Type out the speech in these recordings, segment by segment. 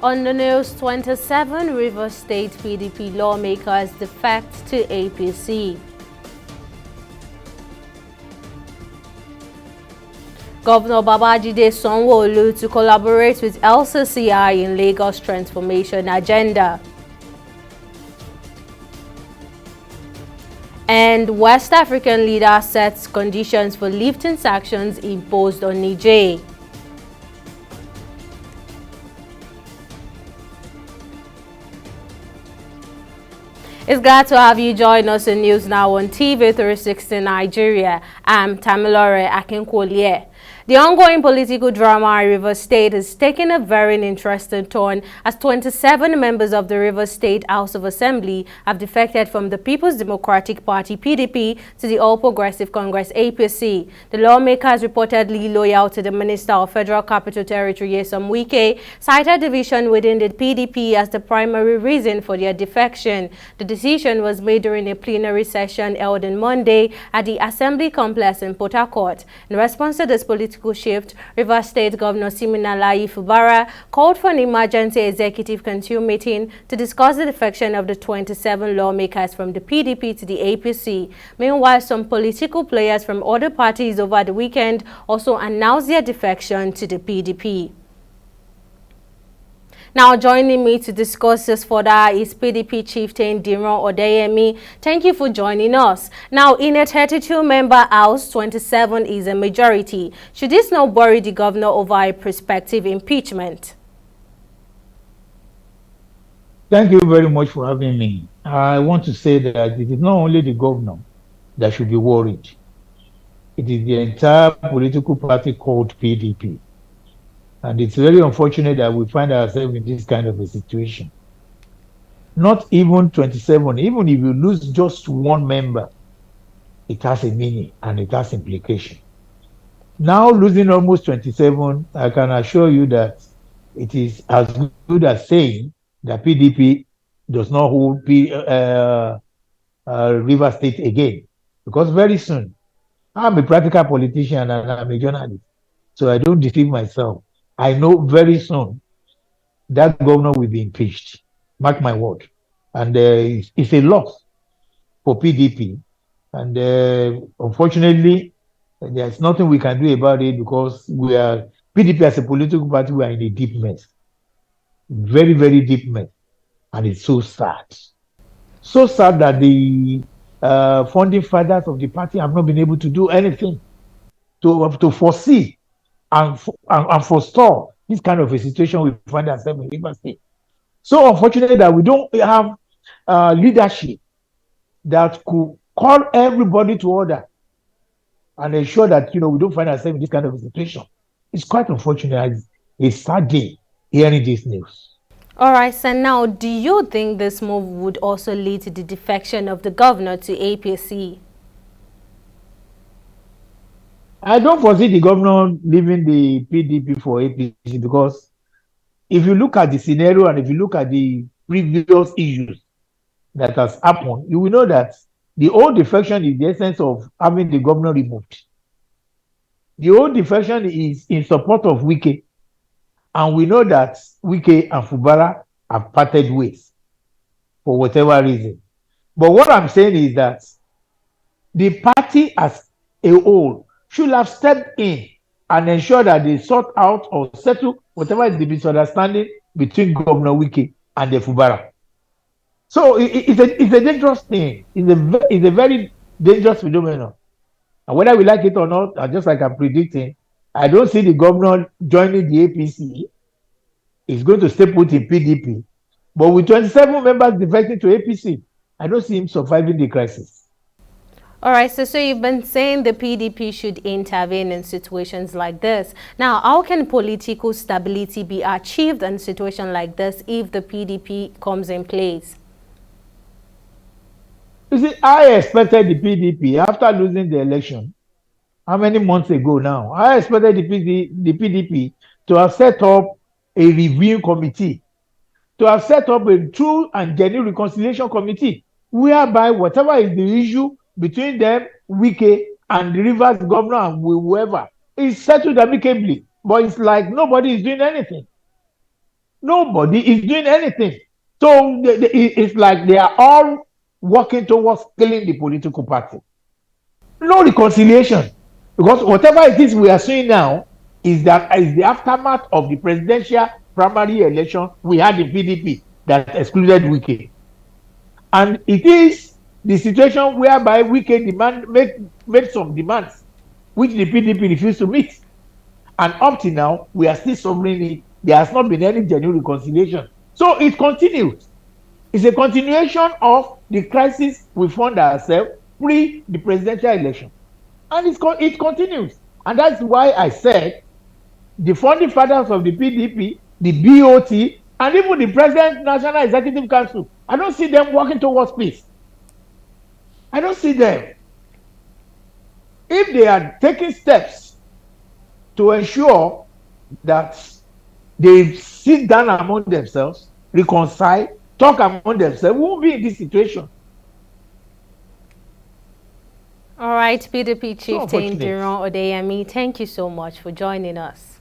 On the news, 27 Rivers State PDP lawmakers defect to APC. Governor Babajide Sanwo-Olu to collaborate with LCCI in Lagos transformation agenda. And West African leader sets conditions for lifting sanctions imposed on Niger. It's glad to have you join us in News Now on TV 360 Nigeria. I'm Tamilore Akinkwoliye. The ongoing political drama in Rivers State is taking a very interesting turn as 27 members of the Rivers State House of Assembly have defected from the People's Democratic Party (PDP) to the All Progressive Congress (APC). The lawmakers, reportedly loyal to the Minister of Federal Capital Territory Nyesom Wike, cited division within the PDP as the primary reason for their defection. The decision was made during a plenary session held on Monday at the Assembly Complex in Port Harcourt. In response to this political shift, Rivers State Governor Siminalayi Fubara called for an emergency executive council meeting to discuss the defection of the 27 lawmakers from the PDP to the APC. Meanwhile, some political players from other parties over the weekend also announced their defection to the PDP. Now joining me to discuss this further is PDP chieftain Diron Odeyemi. Thank you for joining us. Now, in a 32-member house, 27 is a majority. Should this not worry the governor over a prospective impeachment? Thank you very much for having me. I want to say that it is not only the governor that should be worried. It is the entire political party called PDP. And it's very unfortunate that we find ourselves in this kind of a situation. Not even 27, even if you lose just one member, it has a meaning and it has implication. Now losing almost 27, I can assure you that it is as good as saying that PDP does not hold Rivers State again. Because very soon, I'm a practical politician and I'm a journalist, so I don't deceive myself. I know very soon that governor will be impeached. Mark my word. And it's a loss for PDP. And unfortunately, there's nothing we can do about it because PDP as a political party, we are in a deep mess. Very, very deep mess. And it's so sad. So sad that the founding fathers of the party have not been able to do anything to foresee and forestall this kind of a situation we find ourselves in Rivers State. So unfortunately that we don't have leadership that could call everybody to order and ensure that we don't find ourselves in this kind of a situation. It's quite unfortunate. It's a sad day hearing this news. All right, so now do you think this move would also lead to the defection of the governor to APC? I don't foresee the governor leaving the PDP for APC because if you look at the scenario and if you look at the previous issues that has happened, you will know that the whole defection is the essence of having the governor removed. The whole defection is in support of Wike, and we know that Wike and Fubara have parted ways for whatever reason. But what I'm saying is that the party as a whole should have stepped in and ensure that they sort out or settle whatever is the misunderstanding between Governor Wike and the Fubara. So it's a dangerous thing. It's a very dangerous phenomenon. And whether we like it or not, just like I'm predicting, I don't see the governor joining the APC. He's going to stay put in PDP. But with 27 members defecting to APC, I don't see him surviving the crisis. All right, so you've been saying the PDP should intervene in situations like this. Now, how can political stability be achieved in a situation like this if the PDP comes in place? You see, I expected the PDP, after losing the election, how many months ago now, I expected the PDP to have set up a review committee, to have set up a true and genuine reconciliation committee, whereby whatever is the issue between them, Wike, and the Rivers governor and whoever is settled amicably. But it's like nobody is doing anything. Nobody is doing anything. So it's like they are all working towards killing the political party. No reconciliation. Because whatever it is we are seeing now is the aftermath of the presidential primary election we had in PDP that excluded Wike. And it is the situation whereby Wike made some demands which the PDP refused to meet. And up to now, we are still suffering it. There has not been any genuine reconciliation. So it continues. It's a continuation of the crisis we found ourselves pre the presidential election. And it continues. And that's why I said the founding fathers of the PDP, the BOT, and even the President National Executive Council, I don't see them working towards peace. I don't see them. If they are taking steps to ensure that they sit down among themselves, reconcile, talk among themselves, we won't be in this situation. All right, PDP So Chieftain Duron Odeyemi, thank you so much for joining us.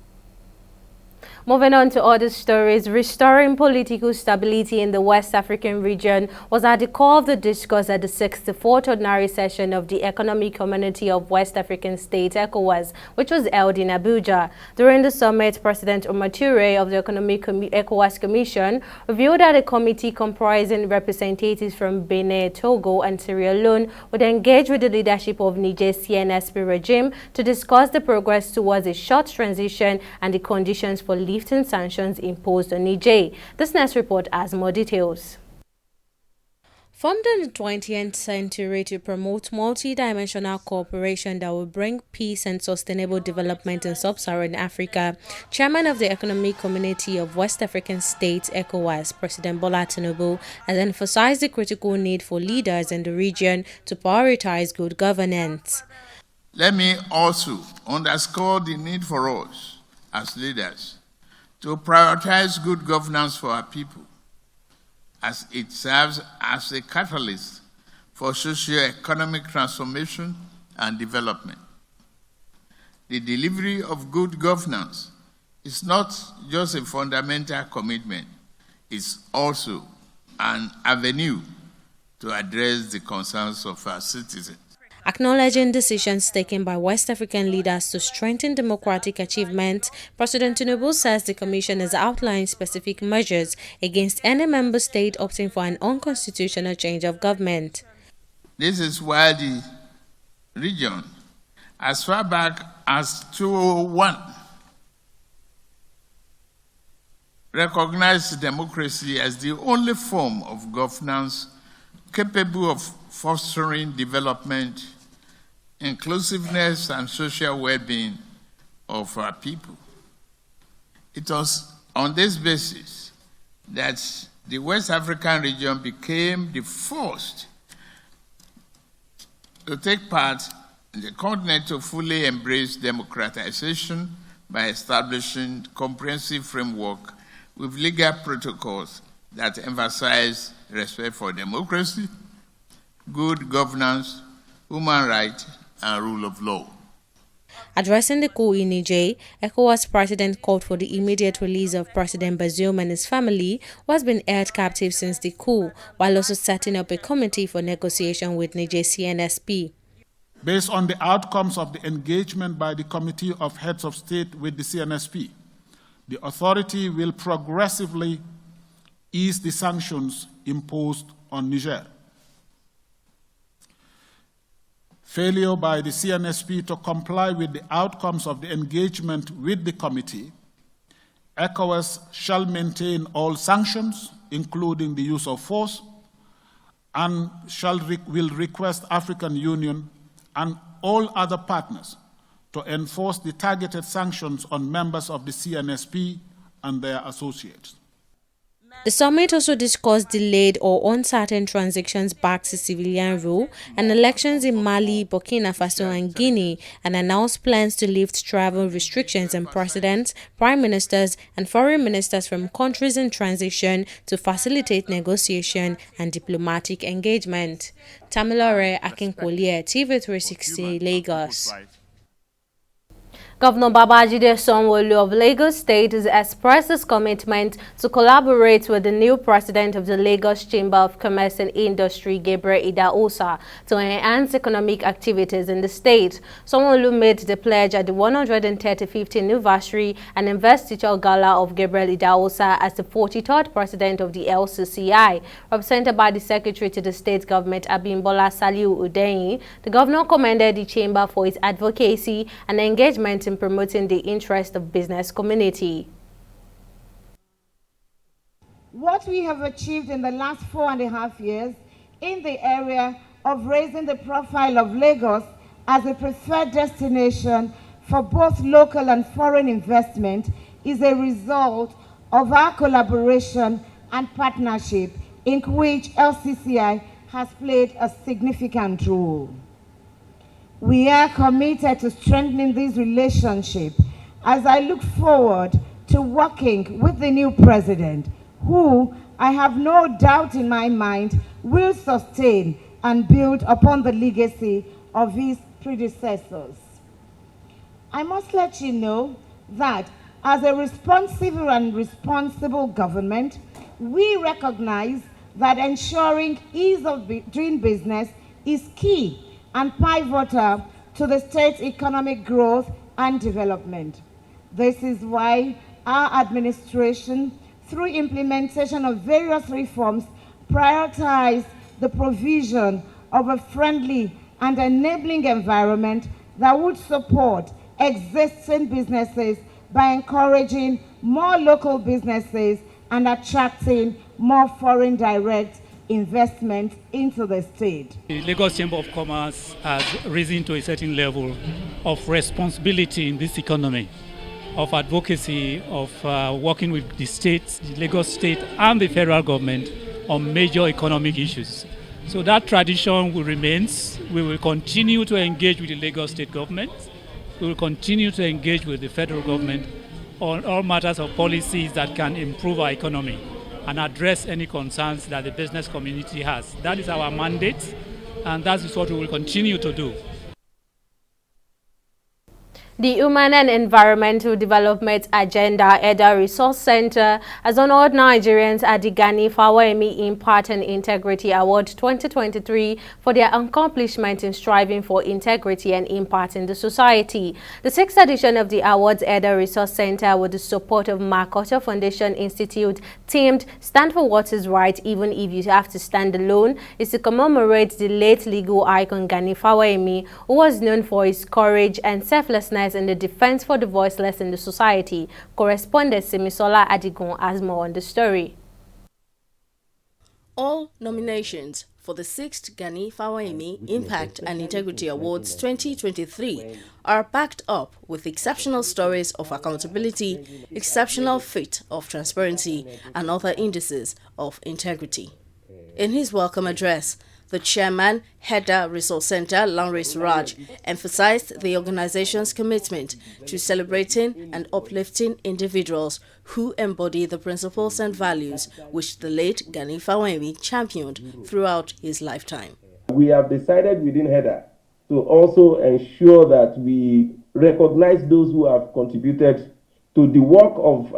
Moving on to other stories, restoring political stability in the West African region was at the core of the discourse at the 64th Ordinary Session of the Economic Community of West African States, ECOWAS, which was held in Abuja. During the summit, President Omar Toure of the ECOWAS Commission revealed that a committee comprising representatives from Benin, Togo, and Sierra Leone would engage with the leadership of Niger's CNSP regime to discuss the progress towards a short transition and the conditions for lifting sanctions imposed on Niger. This next report has more details. Formed in the 20th century to promote multi-dimensional cooperation that will bring peace and sustainable development in sub-Saharan Africa, Chairman of the Economic Community of West African States, ECOWAS, President Bola Tinubu, has emphasized the critical need for leaders in the region to prioritize good governance. Let me also underscore the need for us as leaders to prioritize good governance for our people, as it serves as a catalyst for socio-economic transformation and development. The delivery of good governance is not just a fundamental commitment, it's also an avenue to address the concerns of our citizens. Acknowledging decisions taken by West African leaders to strengthen democratic achievement, President Tinubu says the Commission has outlined specific measures against any member state opting for an unconstitutional change of government. This is why the region, as far back as 2001, recognized democracy as the only form of governance capable of fostering development, inclusiveness, and social well-being of our people. It was on this basis that the West African region became the first to take part in the continent to fully embrace democratization by establishing a comprehensive framework with legal protocols that emphasize respect for democracy, good governance, human rights, and rule of law. Addressing the coup in Niger, ECOWAS president called for the immediate release of President Bazoum and his family, who has been held captive since the coup, while also setting up a committee for negotiation with Niger CNSP. Based on the outcomes of the engagement by the Committee of Heads of State with the CNSP, the authority will progressively ease the sanctions imposed on Niger. Failure by the CNSP to comply with the outcomes of the engagement with the committee, ECOWAS shall maintain all sanctions, including the use of force, and will request African Union and all other partners to enforce the targeted sanctions on members of the CNSP and their associates. The summit also discussed delayed or uncertain transitions back to civilian rule and elections in Mali, Burkina Faso, and Guinea, and announced plans to lift travel restrictions on presidents, prime ministers, and foreign ministers from countries in transition to facilitate negotiation and diplomatic engagement. Tamilore Akinkolie, TV 360, Lagos. Governor Babajide Sanwo-Olu of Lagos State has expressed his commitment to collaborate with the new president of the Lagos Chamber of Commerce and Industry, Gabriel Idahosa, to enhance economic activities in the state. Sanwo-Olu made the pledge at the 135th anniversary and investiture gala of Gabriel Idahosa as the 43rd president of the LCCI. Represented by the secretary to the state government, Abimbola Saliu Udeyin, the governor commended the chamber for its advocacy and engagement in promoting the interest of business community. What we have achieved in the last 4.5 years in the area of raising the profile of Lagos as a preferred destination for both local and foreign investment is a result of our collaboration and partnership in which LCCI has played a significant role. We are committed to strengthening this relationship as I look forward to working with the new president, who I have no doubt in my mind will sustain and build upon the legacy of his predecessors. I must let you know that as a responsive and responsible government, we recognize that ensuring ease of doing business is key and pivotal to the state's economic growth and development. This is why our administration, through implementation of various reforms, prioritize the provision of a friendly and enabling environment that would support existing businesses by encouraging more local businesses and attracting more foreign direct investment into the state. The Lagos Chamber of Commerce has risen to a certain level of responsibility in this economy, of advocacy, of working with the state, the Lagos state and the federal government on major economic issues. So that tradition will remain. We will continue to engage with the Lagos state government. We will continue to engage with the federal government on all matters of policies that can improve our economy and address any concerns that the business community has. That is our mandate, and that is what we will continue to do. The Human and Environmental Development Agenda Hea Resource Center has honored Nigerians at the Gani Fawemi Impact and Integrity Award 2023 for their accomplishment in striving for integrity and impact in the society. The 6th edition of the awards Hea Resource Center, with the support of MacArthur Foundation Institute, themed "Stand for What is Right Even If You Have to Stand Alone," is to commemorate the late legal icon Gani Fawemi, who was known for his courage and selflessness in the defense for the voiceless in the society. Correspondent Simisola Adigun has more on the story. All nominations for the 6th Gani Fawemi Impact and Integrity Awards 2023 are backed up with exceptional stories of accountability, exceptional feat of transparency, and other indices of integrity. In his welcome address, the chairman, Hea Resource Center, Lawrence Raj, emphasized the organization's commitment to celebrating and uplifting individuals who embody the principles and values which the late Gani Fawemi championed throughout his lifetime. We have decided within HEDA to also ensure that we recognize those who have contributed to the work of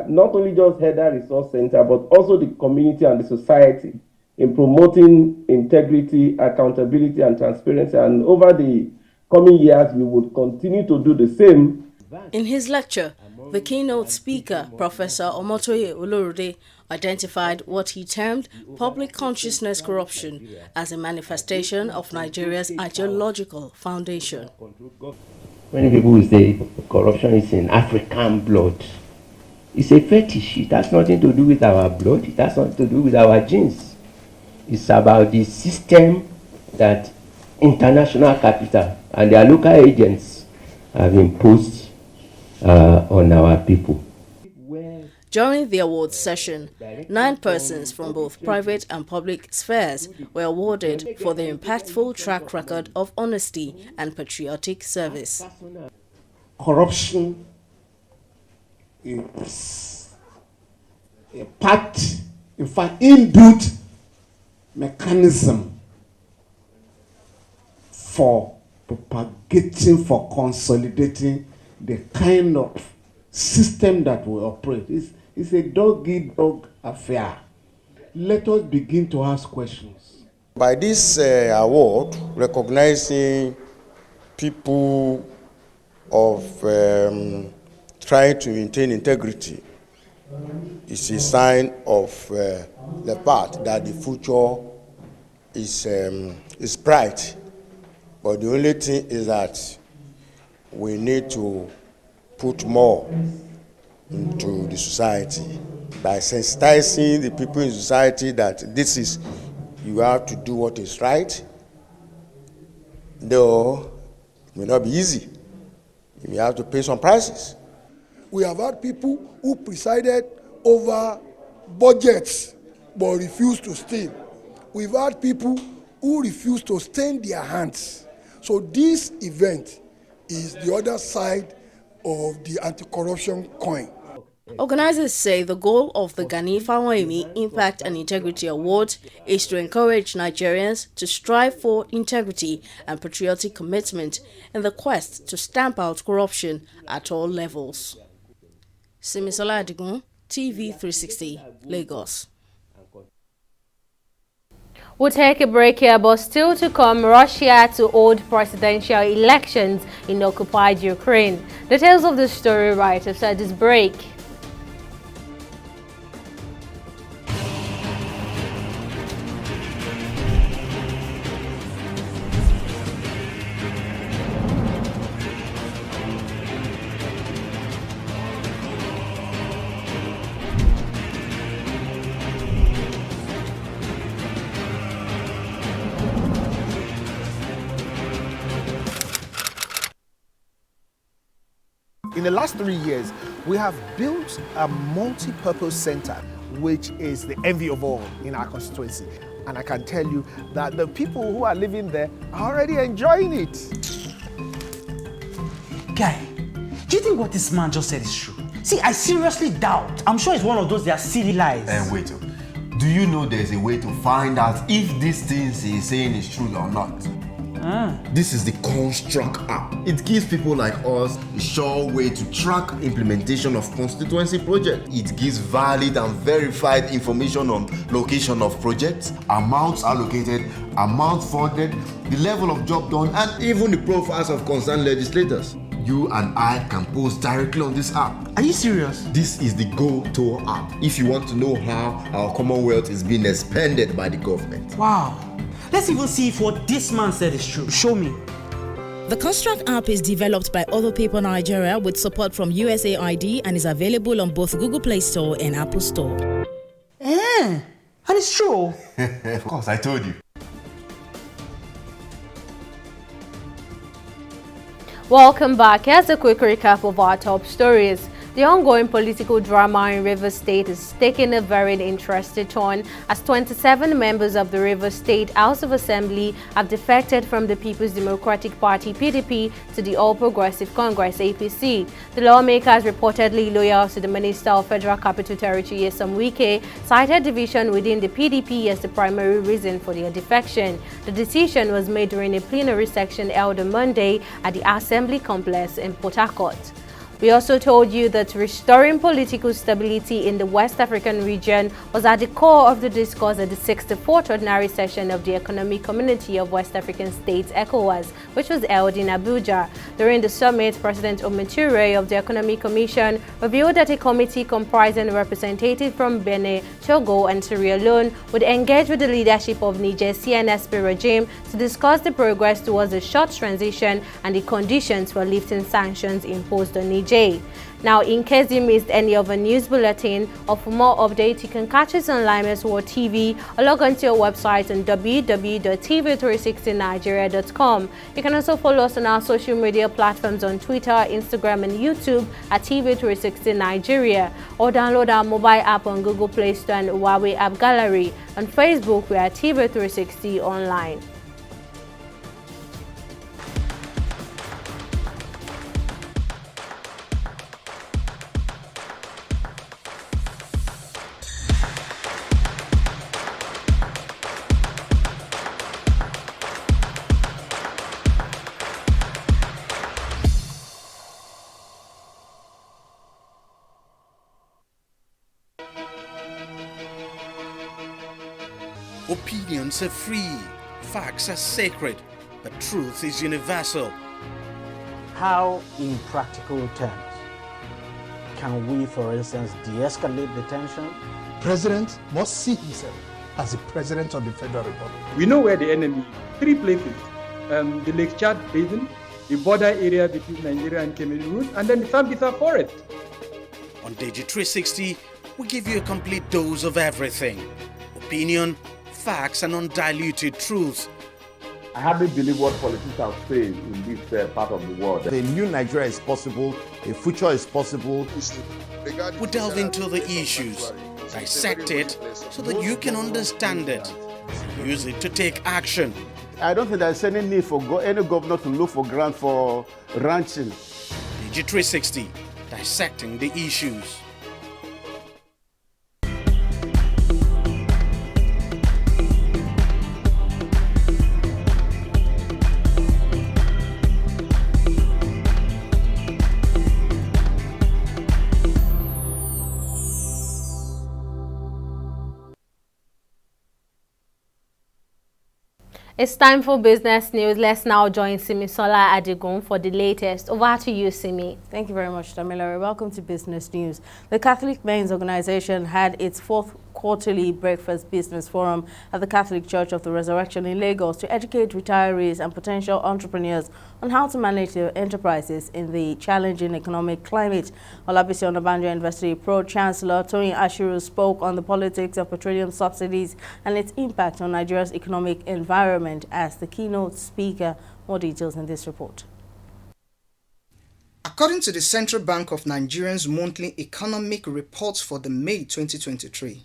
not only just HEDA Resource Center, but also the community and the society in promoting integrity, accountability, and transparency. And over the coming years, we would continue to do the same. In his lecture, the keynote speaker, Professor Omotoye Olorode, identified what he termed public consciousness corruption as a manifestation of Nigeria's ideological foundation. Many people will say corruption is in African blood. It's a fetish. It has nothing to do with our blood. It has nothing to do with our genes. It's about the system that international capital and their local agents have imposed on our people. During the awards session, 9 persons from both private and public spheres were awarded for their impactful track record of honesty and patriotic service. Corruption is a part, in fact, inbuilt mechanism for propagating, for consolidating the kind of system that we operate. It's a dog-eat-dog affair. Let us begin to ask questions. By this award, recognizing people of trying to maintain integrity, is a sign of the part that the future is bright. But the only thing is that we need to put more into the society by sensitizing the people in society that you have to do what is right. Though it may not be easy. You may have to pay some prices. We have had people who presided over budgets but refused to steal. We've had people who refused to stain their hands. So this event is the other side of the anti-corruption coin. Organizers say the goal of the Gani Fawemi Impact and Integrity Award is to encourage Nigerians to strive for integrity and patriotic commitment in the quest to stamp out corruption at all levels. Simisola Adigun, TV 360, Lagos. We'll take a break here, but still to come, Russia to hold presidential elections in occupied Ukraine. Details of the story right after this break. In the last 3 years, we have built a multi-purpose center, which is the envy of all in our constituency. And I can tell you that the people who are living there are already enjoying it. Guy, do you think what this man just said is true? See, I seriously doubt. I'm sure it's one of those their silly lies. And wait, do you know there's a way to find out if these things he's saying is true or not? This is the Construct app. It gives people like us a sure way to track implementation of constituency projects. It gives valid and verified information on location of projects, amounts allocated, amount funded, the level of job done, and even the profiles of concerned legislators. You and I can post directly on this app. Are you serious? This is the Go-To app if you want to know how our Commonwealth is being expanded by the government. Wow. Let's even see if what this man said is true. Show me. The Construct app is developed by Other People Nigeria with support from USAID and is available on both Google Play Store and Apple Store. And it's true. Of course, I told you. Welcome back. Here's a quick recap of our top stories. The ongoing political drama in Rivers State is taking a very interesting turn as 27 members of the Rivers State House of Assembly have defected from the People's Democratic Party (PDP) to the All Progressive Congress (APC). The lawmakers, reportedly loyal to the Minister of Federal Capital Territory Nyesom Wike, cited division within the PDP as the primary reason for their defection. The decision was made during a plenary session held on Monday at the Assembly Complex in Port Harcourt. We also told you that restoring political stability in the West African region was at the core of the discourse at the 64th Ordinary Session of the Economic Community of West African States (ECOWAS), which was held in Abuja. During the summit, President Omoture of the Economic Commission revealed that a committee comprising representatives from Benin, Togo, and Sierra Leone would engage with the leadership of Niger's CNSP regime to discuss the progress towards a short transition and the conditions for lifting sanctions imposed on Niger. Now, in case you missed any of the news bulletin or for more updates, you can catch us on Limes World TV or log on to our website on www.tv360nigeria.com. You can also follow us on our social media platforms on Twitter, Instagram, and YouTube at TV360 Nigeria, or download our mobile app on Google Play Store and Huawei App Gallery. On Facebook, we are TV360 Online. Opinions are free, facts are sacred, but truth is universal. How, in practical terms, can we, for instance, de-escalate the tension? President must see himself as the President of the Federal Republic. We know where the enemy is. 3 places. The Lake Chad Basin, the border area between Nigeria and Cameroon, and then the Sambisa Forest. On Digi 360, we give you a complete dose of everything. Opinion, facts, and undiluted truth. I hardly believe what politicians say in this part of the world. A new Nigeria is possible, a future is possible. We delve into the issues, dissect it so that you can understand it, use it to take action. I don't think there's any need for any governor to look for grant for ranching. Digi 360, dissecting the issues. It's time for business news. Let's now join Simisola Adigun for the latest. Over to you, Simi. Thank you very much, Tamilare. Welcome to Business News. The Catholic Men's Organization had its 4th quarterly breakfast business forum at the Catholic Church of the Resurrection in Lagos to educate retirees and potential entrepreneurs on how to manage their enterprises in the challenging economic climate. Olabisi Onabanjo University Pro-Chancellor Tony Ashiru spoke on the politics of petroleum subsidies and its impact on Nigeria's economic environment as the keynote speaker. More details in this report. According to the Central Bank of Nigeria's monthly economic reports for the May 2023,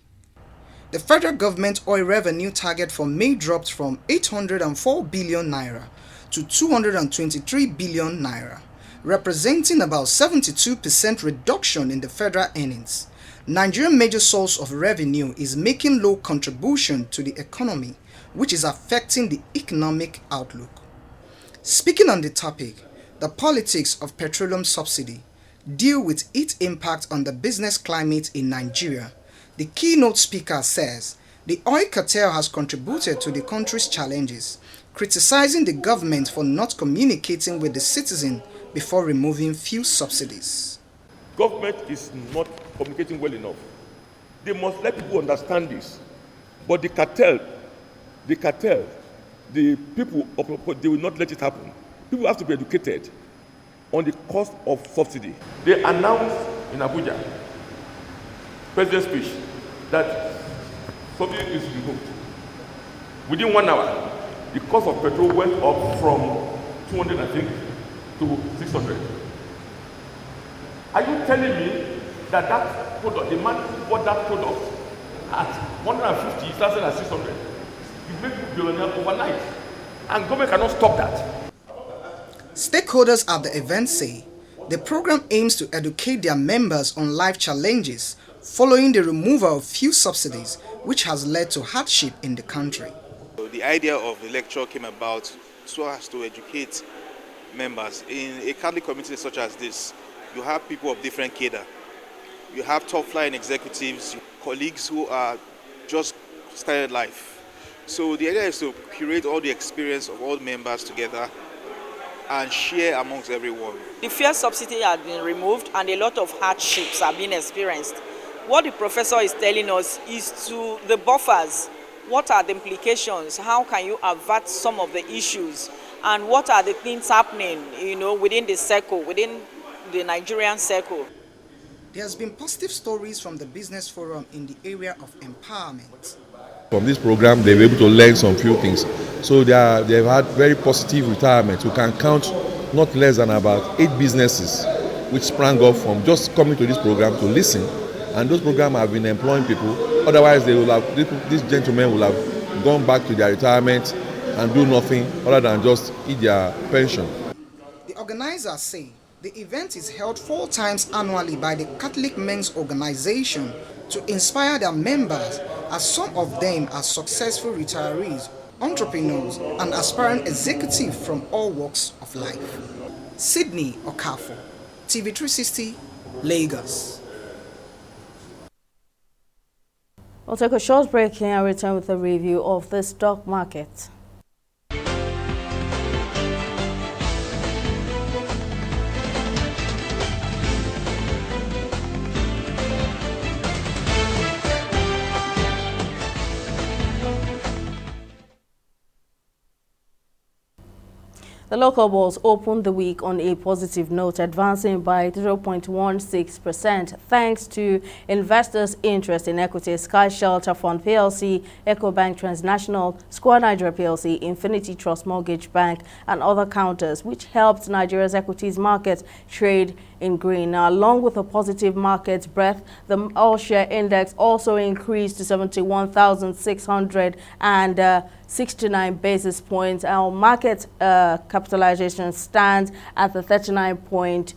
the federal government oil revenue target for May dropped from 804 billion naira to 223 billion naira, representing about 72% reduction in the federal earnings. Nigeria's major source of revenue is making low contribution to the economy, which is affecting the economic outlook. Speaking on the topic, the politics of petroleum subsidy deal with its impact on the business climate in Nigeria. The keynote speaker says the oil cartel has contributed to the country's challenges, criticizing the government for not communicating with the citizen before removing fuel subsidies. Government is not communicating well enough. They must let people understand this. But the cartel, the people, they will not let it happen. People have to be educated on the cost of subsidy. They announced in Abuja, President's speech, that subsidy is removed. Within 1 hour, the cost of petrol went up from 200, I think, to 600. Are you telling me that that product, the man who bought that product at 150, started at 600? You make people billionaire overnight, and government cannot stop that. Stakeholders at the event say the program aims to educate their members on life challenges following the removal of fuel subsidies, which has led to hardship in the country. The idea of the lecture came about so as to educate members. In a Catholic community such as this, you have people of different cadre. You have top-flying executives, colleagues who are just started life. So the idea is to curate all the experience of all members together and share amongst everyone. The fuel subsidy has been removed and a lot of hardships are being experienced. What the professor is telling us is to the buffers. What are the implications? How can you avert some of the issues? And what are the things happening, within the circle, within the Nigerian circle? There has been positive stories from the business forum in the area of empowerment. From this program, they were able to learn some few things. So they've had very positive retirement. You can count not less than about 8 businesses which sprang up from just coming to this program to listen. And those programs have been employing people. Otherwise, they will have, these gentlemen will have gone back to their retirement and do nothing other than just eat their pension. The organizers say the event is held 4 times annually by the Catholic Men's Organization to inspire their members, as some of them are successful retirees, entrepreneurs, and aspiring executives from all walks of life. Sydney Okafor, TV 360, Lagos. We'll take a short break here and return with a review of the stock market. The local bonds opened the week on a positive note, advancing by 0.16% thanks to investors' interest in equities. Sky Shelter Fund PLC, EcoBank Transnational, Square Nigeria PLC, Infinity Trust Mortgage Bank, and other counters, which helped Nigeria's equities market trade in green. Now, along with a positive market breadth, the all-share index also increased to 71,669 basis points. Our market capitalization stands at the 39.2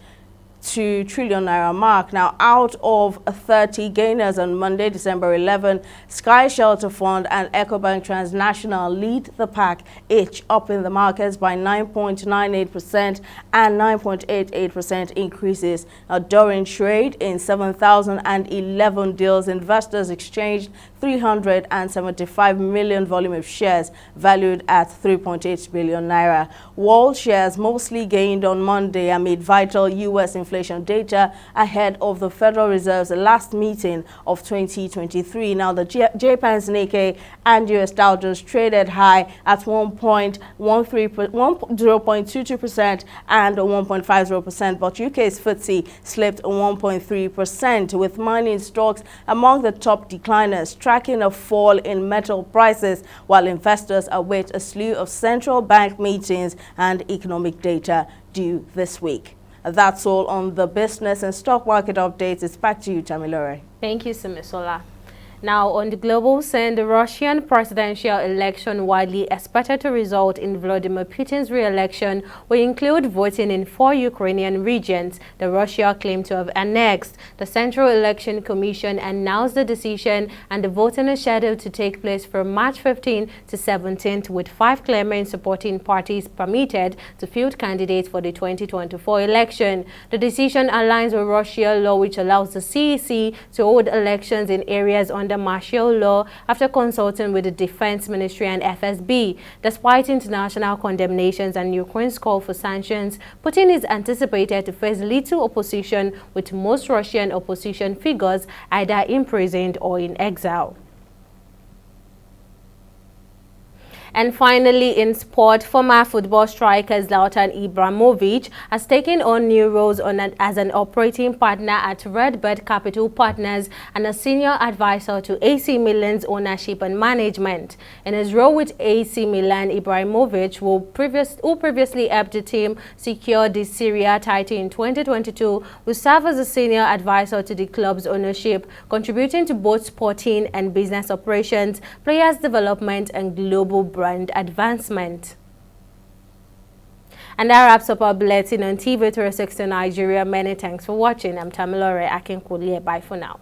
trillion naira mark. Now, out of 30 gainers on Monday, December 11, Sky Shelter Fund and EcoBank Transnational lead the pack, each up in the markets by 9.98% and 9.88% increases. Now, during trade in 7,011 deals, investors exchanged 375 million volume of shares valued at 3.8 billion naira. World shares mostly gained on Monday amid vital U.S. inflation data ahead of the Federal Reserve's last meeting of 2023. Now, the Japan's Nikkei and U.S. Dow Jones traded high at 0.22% and 1.50%, but UK's FTSE slipped 1.3%, with mining stocks among the top decliners, tracking a fall in metal prices, while investors await a slew of central bank meetings and economic data due this week. That's all on the business and stock market updates. It's back to you, Tamilore. Thank you, Simisola. Now, on the global scene, the Russian presidential election, widely expected to result in Vladimir Putin's re-election, will include voting in 4 Ukrainian regions that Russia claimed to have annexed. The Central Election Commission announced the decision, and the voting is scheduled to take place from March 15 to 17th, with 5 claimant supporting parties permitted to field candidates for the 2024 election. The decision aligns with Russian law, which allows the CEC to hold elections in areas under martial law after consulting with the Defense Ministry and FSB. Despite international condemnations and Ukraine's call for sanctions, Putin is anticipated to face little opposition, with most Russian opposition figures either imprisoned or in exile. And finally, in sport, former football striker Zlatan Ibrahimovic has taken on new roles as an operating partner at Redbird Capital Partners and a senior advisor to AC Milan's ownership and management. In his role with AC Milan, Ibrahimovic, who previously helped the team secure the Serie A title in 2022, will serve as a senior advisor to the club's ownership, contributing to both sporting and business operations, players' development, and global brand advancement. And that wraps up our bulletin on TV 360 Nigeria. Many thanks for watching. I'm Tamilore Akinkulie. Bye for now.